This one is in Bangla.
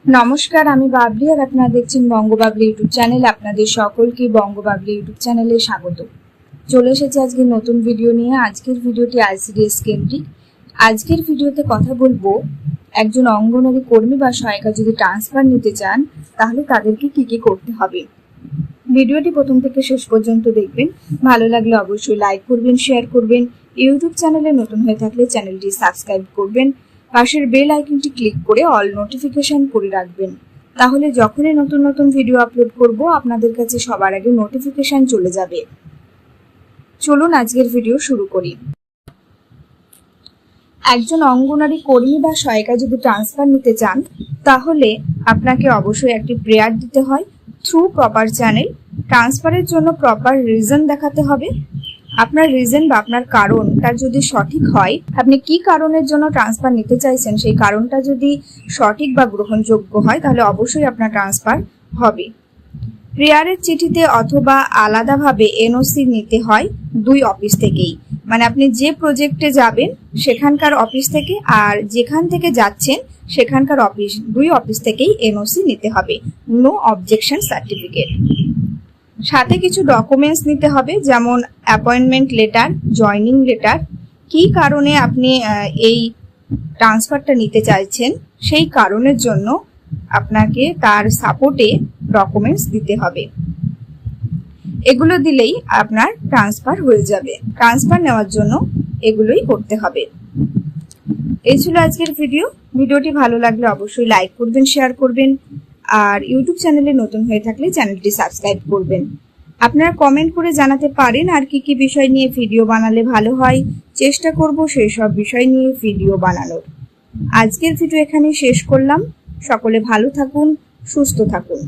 নমস্কার, আমি বাবলি আর আপনারা দেখছেন বঙ্গবাবলি ইউটিউব চ্যানেল। আপনাদের সকলকে বঙ্গবাবলি ইউটিউব চ্যানেলে স্বাগত। চলে এসেছে আজকে নতুন ভিডিও নিয়ে। আজকের ভিডিওটি আইসিডিএস কেন্দ্রিক। আজকের ভিডিওতে কথা বলবো একজন অঙ্গনওয়াড়ি কর্মী বা সহায়িকা যদি ট্রান্সফার নিতে চান তাহলে তাদেরকে কি কি করতে হবে। ভিডিওটি প্রথম থেকে শেষ পর্যন্ত দেখবেন। ভালো লাগলে অবশ্যই লাইক করবেন, শেয়ার করবেন। ইউটিউব চ্যানেলে নতুন হয়ে থাকলে চ্যানেলটি সাবস্ক্রাইব করবেন। পাশের বেল আইকনটি ক্লিক করে অল নোটিফিকেশন করে রাখবেন, তাহলে যখনই নতুন নতুন ভিডিও আপলোড করব আপনাদের কাছে সবার আগে নোটিফিকেশন চলে যাবে। চলুন আজকের ভিডিও শুরু করি। একজন অঙ্গনওয়াড়ি কর্মী বা সহায়িকা যদি ট্রান্সফার নিতে চান তাহলে আপনাকে অবশ্যই একটি প্রেয়ার দিতে হয় থ্রু প্রপার চ্যানেল। ট্রান্সফারের জন্য প্রপার রিজন দেখাতে হবে। আপনার রিজন বা আপনার কারণটা যদি সঠিক হয়, আপনি কি কারণের জন্য ট্রান্সফার নিতে চাইছেন সেই কারণটা যদি সঠিক বা গ্রহণযোগ্য হয় তাহলে অবশ্যই আপনার ট্রান্সফার হবে। প্রেয়ারের চিঠিতে অথবা আলাদাভাবে এনওসি নিতে হয় দুই অফিস থেকেই, মানে আপনি যে প্রজেক্টে যাবেন সেখানকার অফিস থেকে আর যেখান থেকে যাচ্ছেন সেখানকার দুই অফিস থেকেই এনওসি নিতে হবে, নো অবজেকশন সার্টিফিকেট। সাথে কিছু ডকুমেন্টস নিতে হবে, যেমন অ্যাপয়েন্টমেন্ট লেটার, জয়নিং লেটার। কি কারণে আপনি এই ট্রান্সফারটা নিতে চাইছেন সেই কারণের জন্য আপনাকে তার সাপোর্টে ডকুমেন্টস দিতে হবে। এগুলো দিলেই আপনার ট্রান্সফার হয়ে যাবে। ট্রান্সফার নেওয়ার জন্য এগুলোই করতে হবে। এই ছিল আজকের ভিডিওটি ভালো লাগলে অবশ্যই লাইক করবেন, শেয়ার করবেন, আর ইউটিউব চ্যানেলে নতুন হয়ে থাকলে চ্যানেলটি সাবস্ক্রাইব করবেন। আপনারা কমেন্ট করে জানাতে পারেন আর কি কি বিষয় নিয়ে ভিডিও বানালে ভালো হয়। চেষ্টা করব সেই সব বিষয় নিয়ে ভিডিও বানানোর। আজকের ভিডিও এখানে শেষ করলাম। সকলে ভালো থাকুন, সুস্থ থাকুন।